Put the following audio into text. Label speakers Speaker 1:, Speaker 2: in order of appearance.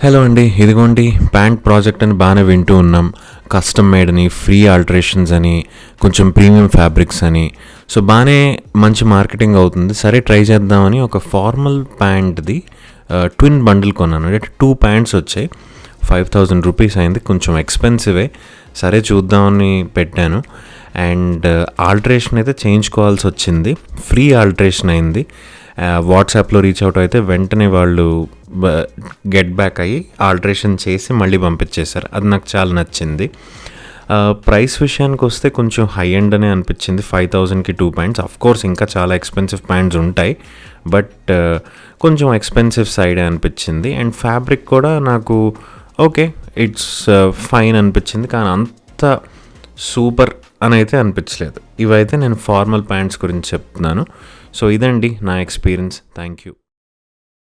Speaker 1: Hello అండి, ఇదిగోండి pant project అని బాగానే వింటూ ఉన్నాం. కస్టమ్ మేడ్ అని, ఫ్రీ ఆల్టరేషన్స్ అని, కొంచెం ప్రీమియం ఫ్యాబ్రిక్స్ అని. సో బాగానే మంచి మార్కెటింగ్ అవుతుంది. సరే ట్రై చేద్దామని ఒక ఫార్మల్ ప్యాంట్ది ట్విన్ బండిల్ కొన్నాను. అంటే 2 ప్యాంట్స్ వచ్చాయి. 5,000 రూపీస్ అయింది. కొంచెం ఎక్స్పెన్సివే. సరే చూద్దామని పెట్టాను. అండ్ ఆల్టరేషన్ అయితే చేయించుకోవాల్సి వచ్చింది. ఫ్రీ ఆల్టరేషన్ అయింది. వాట్సాప్లో రీచ్ అవుట్ అయితే వెంటనే వాళ్ళు గెట్ బ్యాక్ అయ్యి ఆల్టరేషన్ చేసి మళ్ళీ పంపించేశారు. అది నాకు చాలా నచ్చింది. ప్రైస్ విషయానికి వస్తే కొంచెం హై ఎండ్ అనే అనిపించింది. 5,000కి 2 ప్యాంట్స్. అఫ్కోర్స్ ఇంకా చాలా ఎక్స్పెన్సివ్ ప్యాంట్స్ ఉంటాయి, బట్ కొంచెం ఎక్స్పెన్సివ్ సైడే అనిపించింది. అండ్ ఫ్యాబ్రిక్ కూడా నాకు ఓకే, ఇట్స్ ఫైన్ అనిపించింది, కానీ అంత సూపర్ అని అయితే అనిపించలేదు. ఇవైతే నేను ఫార్మల్ ప్యాంట్స్ గురించి చెప్తున్నాను. సో ఇదండి నా ఎక్స్పీరియన్స్. Thank you.